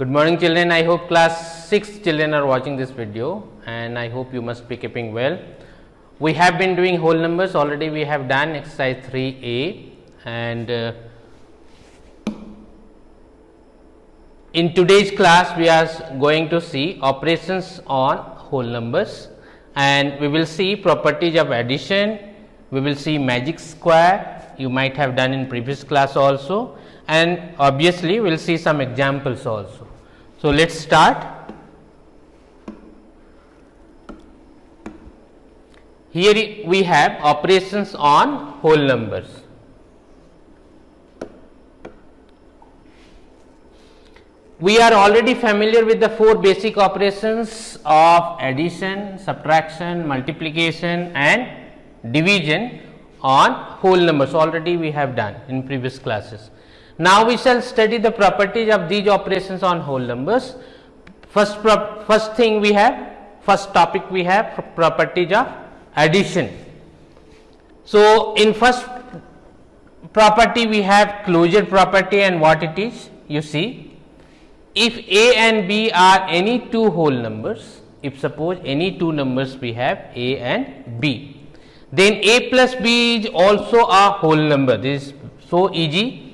Good morning children, I hope class 6 children are watching this video and I hope you must be keeping well. We have been doing whole numbers, already we have done exercise 3A and in today's class we are going to see operations on whole numbers and we will see properties of addition, we will see magic square, you might have done in previous class also, and obviously we will see some examples also. So, let us start. Here we have operations on whole numbers. We are already familiar with the four basic operations of addition, subtraction, multiplication and division on whole numbers, already we have done in previous classes. Now, we shall study the properties of these operations on whole numbers. First thing we have, first topic we have properties of addition. So, in first property we have closure property, and what it is? You see, if A and B are any two whole numbers, if suppose any two numbers we have A and B, then A plus B is also a whole number. This is so easy.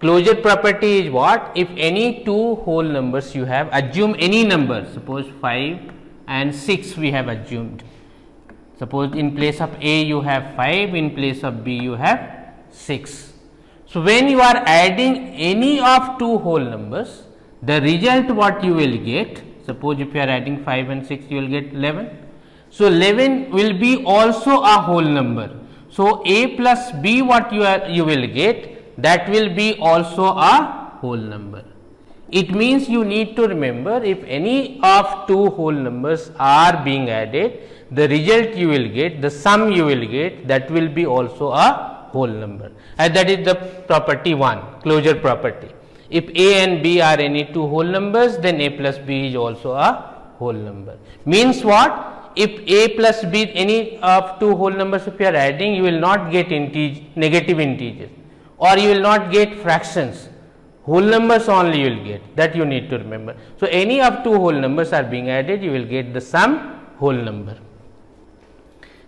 Closure property is what? If any two whole numbers you have, assume any number, suppose 5 and 6 we have assumed. Suppose in place of A you have 5, in place of B you have 6. So, when you are adding any of two whole numbers, the result what you will get, suppose if you are adding 5 and 6 you will get 11. So, 11 will be also a whole number. So, A plus B what you will get, that will be also a whole number. It means you need to remember, if any of two whole numbers are being added, the result you will get, the sum you will get, that will be also a whole number, and that is the property 1, closure property. If A and B are any two whole numbers, then A plus B is also a whole number. Means what? If A plus B any of two whole numbers if you are adding, you will not get negative integers, or you will not get fractions, whole numbers only you will get, that you need to remember. So, any of two whole numbers are being added, you will get the sum whole number.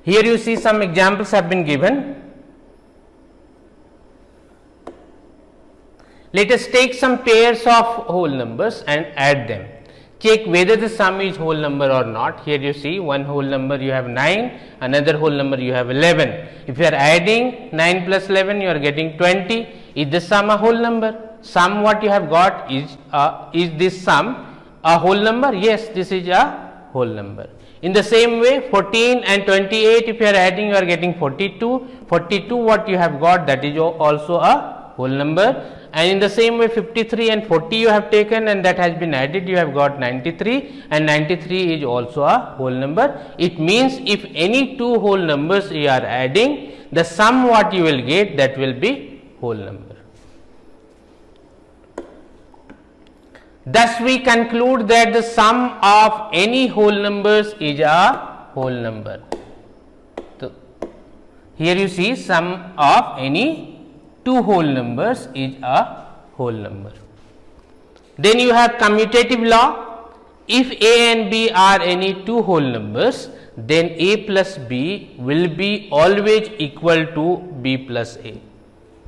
Here you see some examples have been given. Let us take some pairs of whole numbers and add them. Check whether the sum is whole number or not. Here you see one whole number you have 9, another whole number you have 11. If you are adding 9 plus 11, you are getting 20. Is the sum a whole number? Sum what you have got is this sum a whole number? Yes, this is a whole number. In the same way, 14 and 28, if you are adding, you are getting 42. 42 what you have got, that is also a whole number. And in the same way, 53 and 40 you have taken and that has been added, you have got 93, and 93 is also a whole number. It means if any two whole numbers you are adding, the sum what you will get, that will be whole number. Thus, we conclude that the sum of any whole numbers is a whole number. So, here you see sum of any two whole numbers is a whole number. Then you have commutative law. If A and B are any two whole numbers, then A plus B will be always equal to B plus A.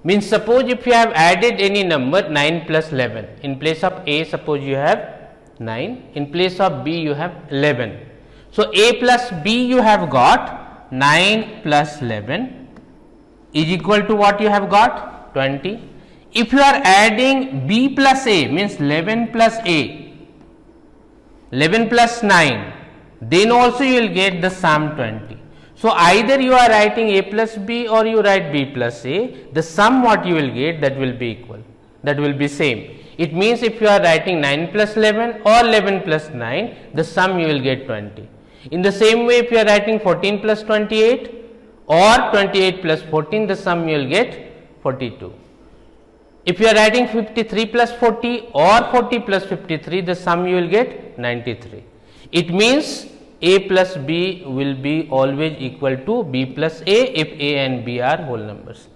Means suppose if you have added any number 9 plus 11, in place of A suppose you have 9, in place of B you have 11. So, A plus B you have got 9 plus 11 is equal to what you have got? 20. If you are adding B plus A, means 11 plus A, 11 plus 9, then also you will get the sum 20. So, either you are writing A plus B or you write B plus A, the sum what you will get, that will be equal, that will be same. It means if you are writing 9 plus 11 or 11 plus 9, the sum you will get 20. In the same way, if you are writing 14 plus 28 or 28 plus 14, the sum you will get 42. If you are writing 53 plus 40 or 40 plus 53, the sum you will get 93. It means A plus B will be always equal to B plus A if A and B are whole numbers.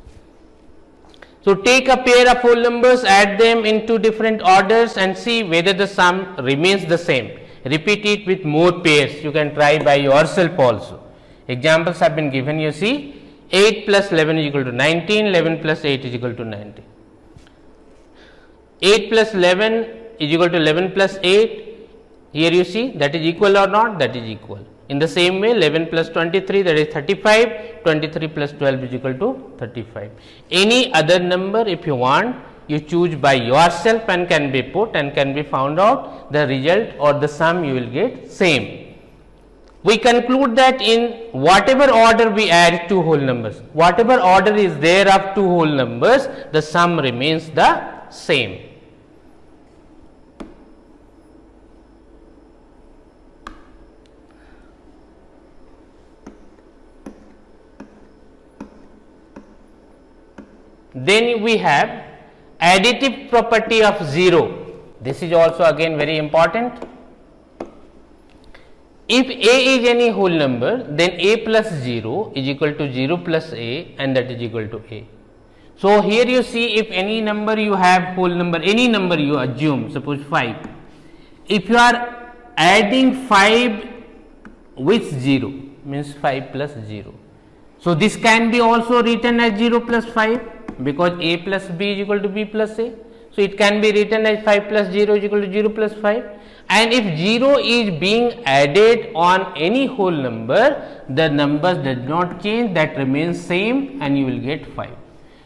So take a pair of whole numbers, add them in two different orders and see whether the sum remains the same. Repeat it with more pairs. You can try by yourself also. Examples have been given. You see, 8 plus 11 is equal to 19, 11 plus 8 is equal to 19. 8 plus 11 is equal to 11 plus 8. Here you see, that is equal or not? That is equal. In the same way, 11 plus 23, that is 35, 23 plus 12 is equal to 35. Any other number, if you want, you choose by yourself and can be put and can be found out, the result or the sum you will get same. We conclude that in whatever order we add two whole numbers, whatever order is there of two whole numbers, the sum remains the same. Then we have additive property of 0. This is also again very important. If a is any whole number, then a plus 0 is equal to 0 plus a, and that is equal to a. So here you see, if any number you have whole number, any number you assume, suppose 5. If you are adding 5 with 0, means 5 plus 0. So this can be also written as 0 plus 5. Because a plus b is equal to b plus a. So it can be written as 5 plus 0 is equal to 0 plus 5. And if 0 is being added on any whole number, the numbers does not change, that remains same and you will get 5.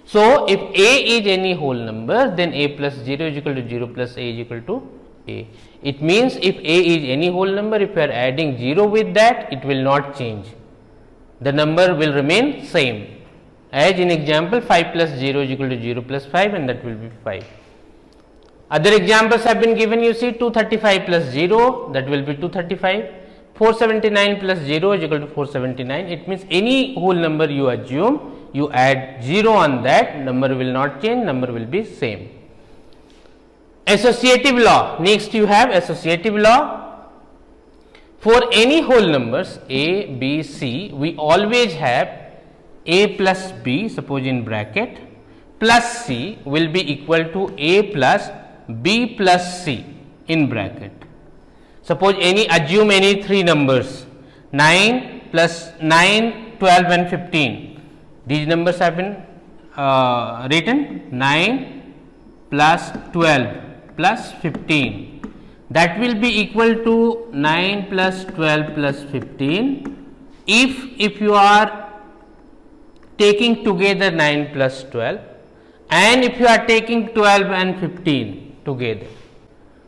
So if a is any whole number, then a plus 0 is equal to 0 plus a is equal to a. It means if a is any whole number, if you are adding 0 with that, it will not change. The number will remain same. As in example, 5 plus 0 is equal to 0 plus 5, and that will be 5. Other examples have been given. You see, 235 plus 0, that will be 235. 479 plus 0 is equal to 479. It means any whole number you assume, you add 0 on that, number will not change, number will be same. Associative law. Next you have associative law. For any whole numbers a, b, c, we always have a plus b, suppose in bracket, plus c will be equal to a plus b plus c in bracket. Suppose assume any three numbers, 9 plus 9, 12 and 15. These numbers have been written, 9 plus 12 plus 15. That will be equal to 9 plus 12 plus 15. If you are taking together 9 plus 12, and if you are taking 12 and 15 together.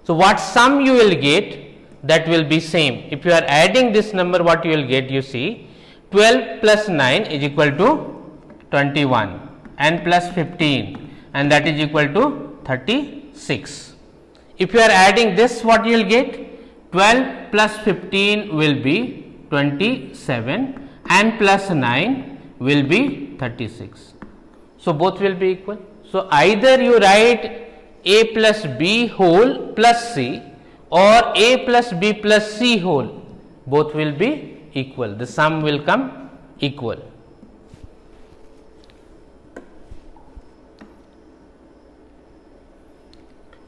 So what sum you will get, that will be same. If you are adding this number, what you will get, you see, 12 plus 9 is equal to 21 and plus 15, and that is equal to 36. If you are adding this, what you will get, 12 plus 15 will be 27 and plus 9 will be 36. So both will be equal. So either you write a plus b whole plus c, or a plus b plus c whole, both will be equal. The sum will come equal.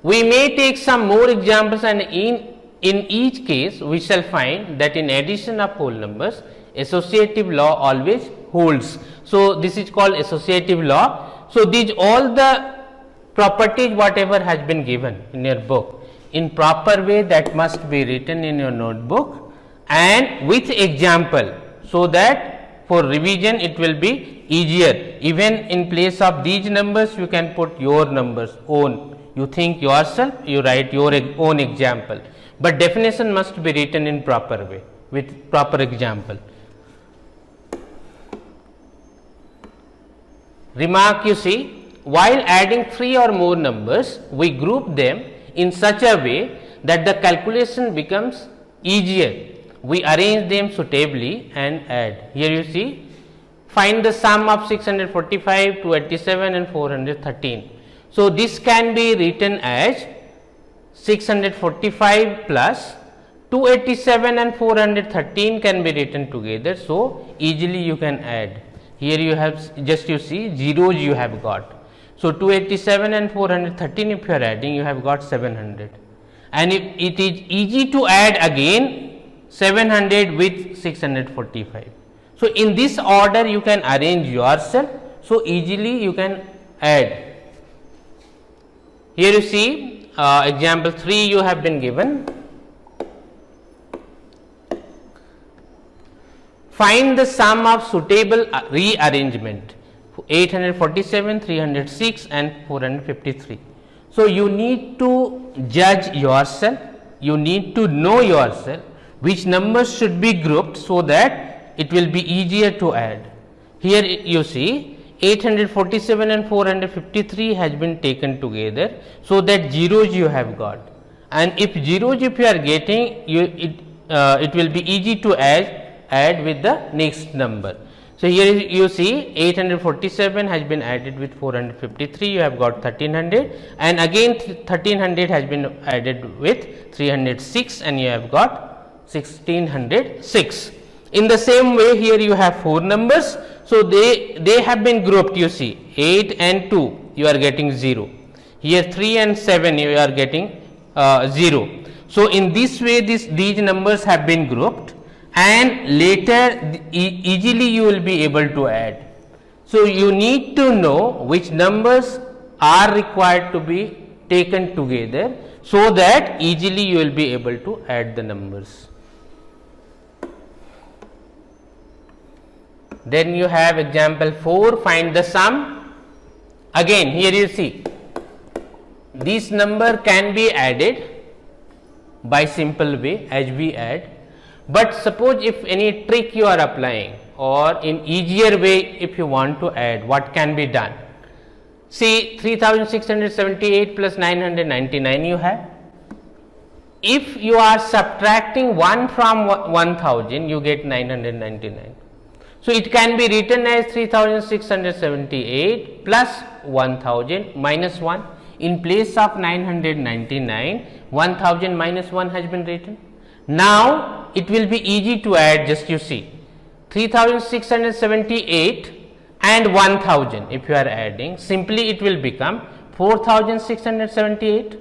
We may take some more examples, and in each case we shall find that in addition of whole numbers, associative law always holds. So this is called associative law. So these all the properties whatever has been given in your book, in proper way, that must be written in your notebook and with example, so that for revision it will be easier. Even in place of these numbers, you can put your numbers own. You think yourself, you write your own example, but definition must be written in proper way with proper example. Remark, you see, while adding three or more numbers, we group them in such a way that the calculation becomes easier. We arrange them suitably and add. Here you see, find the sum of 645, 287 and 413. So this can be written as 645 plus 287 and 413 can be written together. So easily you can add. Here you have just, you see, zeros you have got. So 287 and 413 if you are adding, you have got 700. And if it is easy to add again 700 with 645. So in this order you can arrange yourself, so easily you can add. Here you see example 3 you have been given. Find the sum of suitable rearrangement 847, 306 and 453. So you need to judge yourself, you need to know yourself which numbers should be grouped so that it will be easier to add. Here you see 847 and 453 has been taken together, so that zeros you have got, and if zeros if you are getting, it will be easy to add with the next number. So here you see 847 has been added with 453, you have got 1300, and again 1300 has been added with 306 and you have got 1606. In the same way here you have 4 numbers, so they have been grouped. You see 8 and 2 you are getting 0, here 3 and 7 you are getting 0. So in this way these numbers have been grouped, and later easily you will be able to add. So you need to know which numbers are required to be taken together, so that easily you will be able to add the numbers. Then you have example 4, find the sum. Again here you see this number can be added by simple way as we add, but suppose if any trick you are applying, or in easier way if you want to add, what can be done? See 3678 plus 999 you have. If you are subtracting 1 from 1000, you get 999. So it can be written as 3678 plus 1000 minus 1. In place of 999, 1000 minus 1 has been written. Now it will be easy to add. Just you see 3678 and 1000 if you are adding, simply it will become 4678,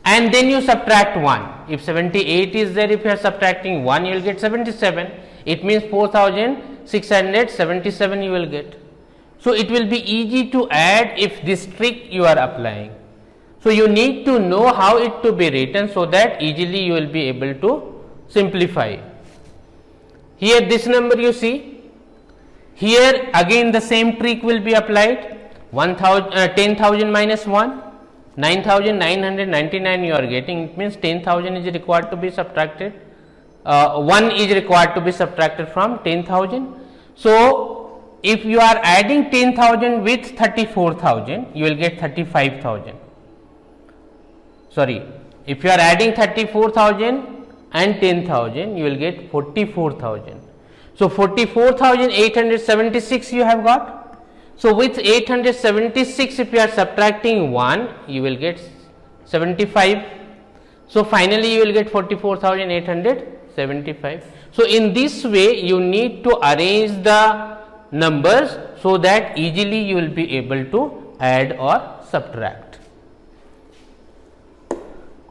and then you subtract 1. If 78 is there, if you are subtracting 1 you will get 77, it means 4677 you will get. So it will be easy to add if this trick you are applying. So you need to know how it to be written, so that easily you will be able to simplify. Here this number you see, here again the same trick will be applied. 10,000 minus 1, 9,999 you are getting, it means 10,000 is required to be subtracted, 1 is required to be subtracted from 10,000. So if you are adding 10,000 with 34,000, you will get 35,000. Sorry, if you are adding 34,000 and 10,000, you will get 44,000. So 44,876 you have got. So with 876, if you are subtracting 1, you will get 75. So finally you will get 44,875. So in this way you need to arrange the numbers, so that easily you will be able to add or subtract.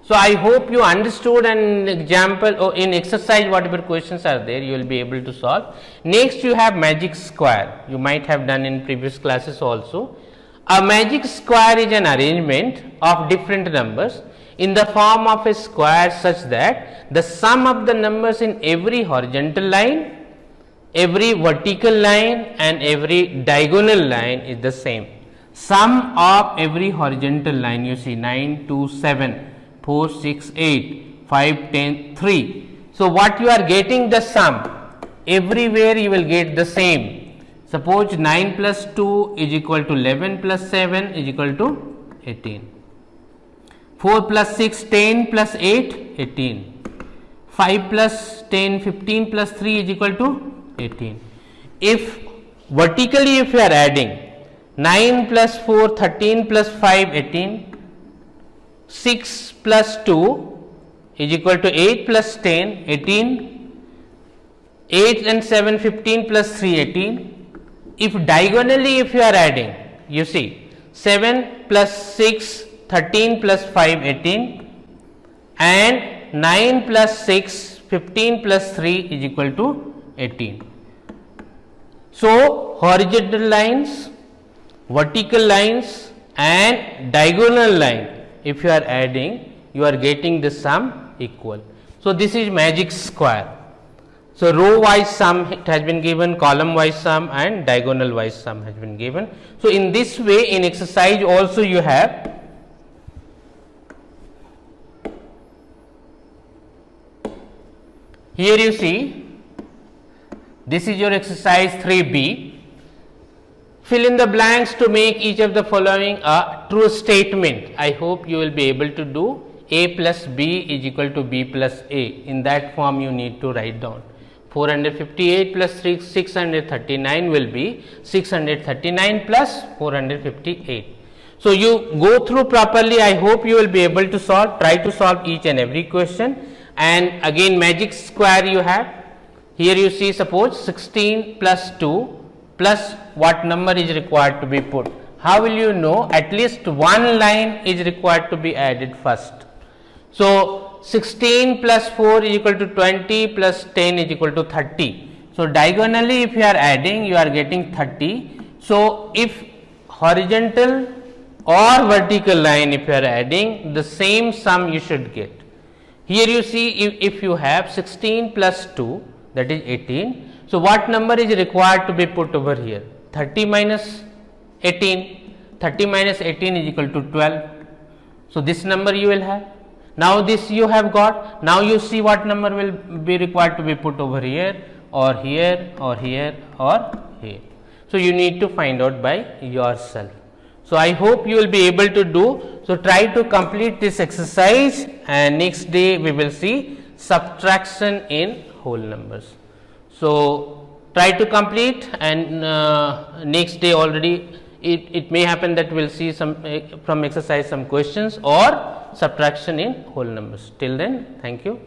So I hope you understood an example, or in exercise whatever questions are there you will be able to solve. Next you have magic square, you might have done in previous classes also. A magic square is an arrangement of different numbers in the form of a square such that the sum of the numbers in every horizontal line, every vertical line and every diagonal line is the same. Sum of every horizontal line, you see 9, 2, 7, 4, 6, 8, 5, 10, 3. So what you are getting the sum, everywhere you will get the same. Suppose 9 plus 2 is equal to 11 plus 7 is equal to 18. 4 plus 6, 10 plus 8, 18. 5 plus 10, 15 plus 3 is equal to 18. If vertically if you are adding 9 plus 4, 13 plus 5, 18. 6 plus 2 is equal to 8 plus 10, 18. 8 and 7, 15 plus 3, 18. If diagonally if you are adding, you see 7 plus 6 13 plus 5 18 and 9 plus 6 15 plus 3 is equal to 18. So, horizontal lines, vertical lines and diagonal line, if you are adding, you are getting the sum equal. So, this is magic square. So, row wise sum it has been given, column wise sum and diagonal wise sum has been given. So, in this way in exercise also you have here you see this is your exercise 3B. Fill in the blanks to make each of the following a true statement. I hope you will be able to do A plus B is equal to B plus A. In that form you need to write down. 458 plus 639 will be 639 plus 458. So, you go through properly. I hope you will be able to solve, try to solve each and every question. And again magic square you have. Here you see suppose 16 plus 2 plus what number is required to be put. How will you know? At least one line is required to be added first. So, 16 plus 4 is equal to 20 plus 10 is equal to 30. So, diagonally if you are adding you are getting 30. So, if horizontal or vertical line if you are adding the same sum you should get. Here you see if you have 16 plus 2 that is 18. So, what number is required to be put over here? 30 minus 18. 30 minus 18 is equal to 12. So, this number you will have. Now, this you have got. Now, you see what number will be required to be put over here or here or here or here. So, you need to find out by yourself. So, I hope you will be able to do. So, try to complete this exercise and next day we will see subtraction in whole numbers. So, try to complete and next day already it may happen that we will see some from exercise some questions or subtraction in whole numbers. Till then, thank you.